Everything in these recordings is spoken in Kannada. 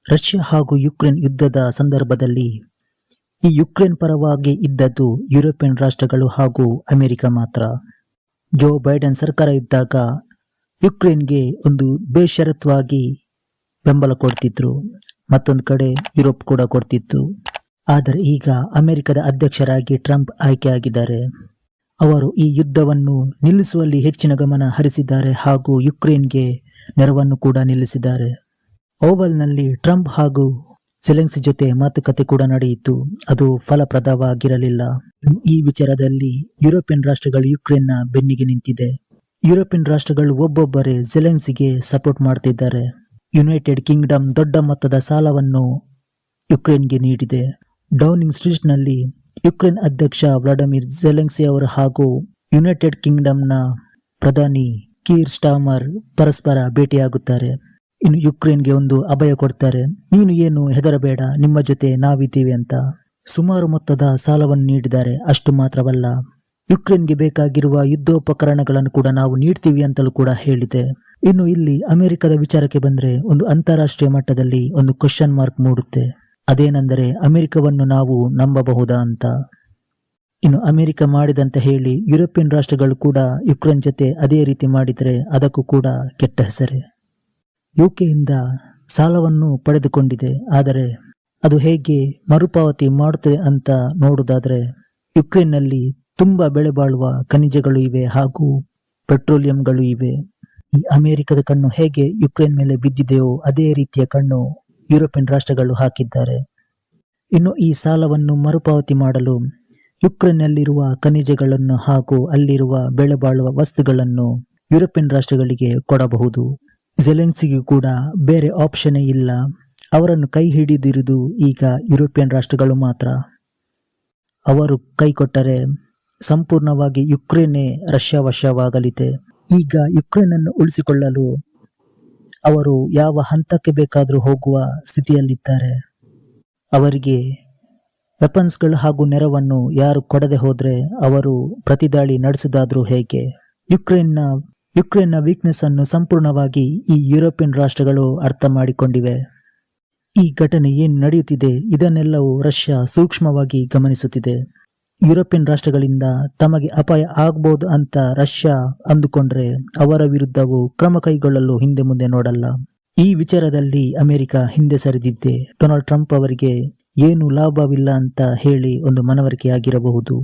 ರಷ್ಯಾ ಹಾಗೂ ಯುಕ್ರೇನ್ ಯುದ್ಧದ ಸಂದರ್ಭದಲ್ಲಿ ಈ ಯುಕ್ರೇನ್ ಪರವಾಗಿ ಇದ್ದದ್ದು ಯುರೋಪಿಯನ್ ರಾಷ್ಟ್ರಗಳು ಹಾಗೂ ಅಮೆರಿಕ ಮಾತ್ರ. ಜೋ ಬೈಡೆನ್ ಸರ್ಕಾರ ಇದ್ದಾಗ ಯುಕ್ರೇನ್ಗೆ ಒಂದು ಬೇಷರತ್ವಾಗಿ ಬೆಂಬಲ ಕೊಡ್ತಿದ್ರು, ಮತ್ತೊಂದು ಕಡೆ ಯುರೋಪ್ ಕೂಡ ಕೊಡ್ತಿತ್ತು. ಆದರೆ ಈಗ ಅಮೆರಿಕದ ಅಧ್ಯಕ್ಷರಾಗಿ ಟ್ರಂಪ್ ಆಯ್ಕೆಯಾಗಿದ್ದಾರೆ. ಅವರು ಈ ಯುದ್ಧವನ್ನು ನಿಲ್ಲಿಸುವಲ್ಲಿ ಹೆಚ್ಚಿನ ಗಮನ ಹರಿಸಿದ್ದಾರೆ ಹಾಗೂ ಯುಕ್ರೇನ್ಗೆ ನೆರವನ್ನು ಕೂಡ ನಿಲ್ಲಿಸಿದ್ದಾರೆ. ಓವಲ್ನಲ್ಲಿ ಟ್ರಂಪ್ ಹಾಗೂ ಜೆಲೆನ್ಸ್ಕಿ ಜೊತೆ ಮಾತುಕತೆ ಕೂಡ ನಡೆಯಿತು. ಅದು ಫಲಪ್ರದವಾಗಿರಲಿಲ್ಲ. ಈ ವಿಚಾರದಲ್ಲಿ ಯುರೋಪಿಯನ್ ರಾಷ್ಟ್ರಗಳು ಯುಕ್ರೇನ್ನ ಬೆನ್ನಿಗೆ ನಿಂತಿದೆ. ಯುರೋಪಿಯನ್ ರಾಷ್ಟ್ರಗಳು ಒಬ್ಬೊಬ್ಬರೇ ಜೆಲೆನ್ಸ್ಕಿಗೆ ಸಪೋರ್ಟ್ ಮಾಡ್ತಿದ್ದಾರೆ. ಯುನೈಟೆಡ್ ಕಿಂಗ್ಡಮ್ ದೊಡ್ಡ ಮೊತ್ತದ ಸಾಲವನ್ನು ಯುಕ್ರೇನ್ಗೆ ನೀಡಿದೆ. ಡೌನಿಂಗ್ ಸ್ಟ್ರೀಟ್ನಲ್ಲಿ ಯುಕ್ರೇನ್ ಅಧ್ಯಕ್ಷ ವ್ಲಾಡಿಮಿರ್ ಜೆಲೆನ್ಸ್ಕಿ ಅವರು ಹಾಗೂ ಯುನೈಟೆಡ್ ಕಿಂಗ್ಡಮ್ನ ಪ್ರಧಾನಿ ಕೀರ್ ಸ್ಟಾರ್ಮರ್ ಪರಸ್ಪರ ಭೇಟಿಯಾಗುತ್ತಾರೆ. ಇನ್ನು ಯುಕ್ರೇನ್ಗೆ ಒಂದು ಅಭಯ ಕೊಡ್ತಾರೆ, ನೀನು ಏನು ಹೆದರಬೇಡ, ನಿಮ್ಮ ಜೊತೆ ನಾವಿದ್ದೀವಿ ಅಂತ. ಸುಮಾರು ಮೊತ್ತದ ಸಾಲವನ್ನು ನೀಡಿದ್ದಾರೆ. ಅಷ್ಟು ಮಾತ್ರವಲ್ಲ, ಯುಕ್ರೇನ್ಗೆ ಬೇಕಾಗಿರುವ ಯುದ್ಧೋಪಕರಣಗಳನ್ನು ಕೂಡ ನಾವು ನೀಡ್ತೀವಿ ಅಂತಲೂ ಕೂಡ ಹೇಳಿದೆ. ಇನ್ನು ಇಲ್ಲಿ ಅಮೆರಿಕದ ವಿಚಾರಕ್ಕೆ ಬಂದ್ರೆ ಒಂದು ಅಂತಾರಾಷ್ಟ್ರೀಯ ಮಟ್ಟದಲ್ಲಿ ಒಂದು ಕ್ವೆಶ್ಚನ್ ಮಾರ್ಕ್ ಮೂಡುತ್ತೆ. ಅದೇನೆಂದರೆ ಅಮೆರಿಕವನ್ನು ನಾವು ನಂಬಬಹುದಾ ಅಂತ. ಇನ್ನು ಅಮೆರಿಕ ಮಾಡಿದಂತ ಹೇಳಿ ಯುರೋಪಿಯನ್ ರಾಷ್ಟ್ರಗಳು ಕೂಡ ಯುಕ್ರೇನ್ ಜೊತೆ ಅದೇ ರೀತಿ ಮಾಡಿದರೆ ಅದಕ್ಕೂ ಕೂಡ ಕೆಟ್ಟ ಹೆಸರೇ. ಯುಕೆಯಿಂದ ಸಾಲವನ್ನು ಪಡೆದುಕೊಂಡಿದೆ, ಆದರೆ ಅದು ಹೇಗೆ ಮರುಪಾವತಿ ಮಾಡುತ್ತದೆ ಅಂತ ನೋಡುವುದಾದ್ರೆ ಯುಕ್ರೇನ್ನಲ್ಲಿ ತುಂಬಾ ಬೆಲೆ ಬಾಳುವ ಖನಿಜಗಳು ಇವೆ ಹಾಗೂ ಪೆಟ್ರೋಲಿಯಂಗಳು ಇವೆ. ಈ ಅಮೆರಿಕದ ಕಣ್ಣು ಹೇಗೆ ಯುಕ್ರೇನ್ ಮೇಲೆ ಬಿದ್ದಿದೆಯೋ ಅದೇ ರೀತಿಯ ಕಣ್ಣು ಯುರೋಪಿಯನ್ ರಾಷ್ಟ್ರಗಳು ಹಾಕಿದ್ದಾರೆ. ಇನ್ನು ಈ ಸಾಲವನ್ನು ಮರುಪಾವತಿ ಮಾಡಲು ಯುಕ್ರೇನ್ನಲ್ಲಿರುವ ಖನಿಜಗಳನ್ನು ಹಾಗೂ ಅಲ್ಲಿರುವ ಬೆಲೆ ಬಾಳುವ ವಸ್ತುಗಳನ್ನು ಯುರೋಪಿಯನ್ ರಾಷ್ಟ್ರಗಳಿಗೆ ಕೊಡಬಹುದು. ಜೆಲೆನ್ಸ್ಕಿಗೂ ಕೂಡ ಬೇರೆ ಆಪ್ಷನ್ ಇಲ್ಲ. ಅವರನ್ನು ಕೈ ಹಿಡಿದಿರುವುದು ಈಗ ಯುರೋಪಿಯನ್ ರಾಷ್ಟ್ರಗಳು ಮಾತ್ರ. ಅವರು ಕೈ ಕೊಟ್ಟರೆ ಸಂಪೂರ್ಣವಾಗಿ ಯುಕ್ರೇನ್ನೇ ರಷ್ಯಾ ವಶವಾಗಲಿದೆ. ಈಗ ಯುಕ್ರೇನ್ ಅನ್ನು ಉಳಿಸಿಕೊಳ್ಳಲು ಅವರು ಯಾವ ಹಂತಕ್ಕೆ ಬೇಕಾದರೂ ಹೋಗುವ ಸ್ಥಿತಿಯಲ್ಲಿದ್ದಾರೆ. ಅವರಿಗೆ ವೆಪನ್ಸ್ಗಳು ಹಾಗೂ ನೆರವನ್ನು ಯಾರು ಕೊಡದೆ ಹೋದ್ರೆ ಅವರು ಪ್ರತಿದಾಳಿ ನಡೆಸುವುದಾದ್ರೂ ಹೇಗೆ? ಯುಕ್ರೇನ್ನ ವೀಕ್ನೆಸ್ ಅನ್ನು ಸಂಪೂರ್ಣವಾಗಿ ಈ ಯುರೋಪಿಯನ್ ರಾಷ್ಟ್ರಗಳು ಅರ್ಥ ಮಾಡಿಕೊಂಡಿವೆ. ಈ ಘಟನೆ ಏನು ನಡೆಯುತ್ತಿದೆ ಇದನ್ನೆಲ್ಲವೂ ರಷ್ಯಾ ಸೂಕ್ಷ್ಮವಾಗಿ ಗಮನಿಸುತ್ತಿದೆ. ಯುರೋಪಿಯನ್ ರಾಷ್ಟ್ರಗಳಿಂದ ತಮಗೆ ಅಪಾಯ ಆಗಬಹುದು ಅಂತ ರಷ್ಯಾ ಅಂದುಕೊಂಡ್ರೆ ಅವರ ವಿರುದ್ಧವೂ ಕ್ರಮ ಕೈಗೊಳ್ಳಲು ಹಿಂದೆ ಮುಂದೆ ನೋಡಲ್ಲ. ಈ ವಿಚಾರದಲ್ಲಿ ಅಮೆರಿಕ ಹಿಂದೆ ಸರಿದಿದ್ದೆ ಡೊನಾಲ್ಡ್ ಟ್ರಂಪ್ ಅವರಿಗೆ ಏನು ಲಾಭವಿಲ್ಲ ಅಂತ ಹೇಳಿ ಒಂದು ಮನವರಿಕೆಯಾಗಿರಬಹುದು.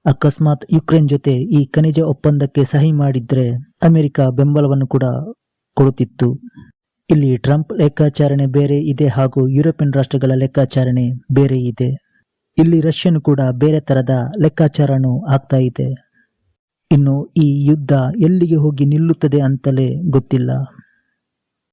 ಅಕಸ್ಮಾತ್ ಯುಕ್ರೇನ್ ಜೊತೆ ಈ ಖನಿಜ ಒಪ್ಪಂದಕ್ಕೆ ಸಹಿ ಮಾಡಿದ್ರೆ ಅಮೆರಿಕ ಬೆಂಬಲವನ್ನು ಕೂಡ ಕೊಡುತ್ತಿತ್ತು. ಇಲ್ಲಿ ಟ್ರಂಪ್ ಲೆಕ್ಕಾಚಾರಣೆ ಬೇರೆ ಇದೆ ಹಾಗೂ ಯುರೋಪಿಯನ್ ರಾಷ್ಟ್ರಗಳ ಲೆಕ್ಕಾಚಾರಣೆ ಬೇರೆ ಇದೆ. ಇಲ್ಲಿ ರಷ್ಯನ್ ಕೂಡ ಬೇರೆ ತರದ ಲೆಕ್ಕಾಚಾರನೂ ಆಗ್ತಾ ಇದೆ. ಇನ್ನು ಈ ಯುದ್ಧ ಎಲ್ಲಿಗೆ ಹೋಗಿ ನಿಲ್ಲುತ್ತದೆ ಅಂತಲೇ ಗೊತ್ತಿಲ್ಲ.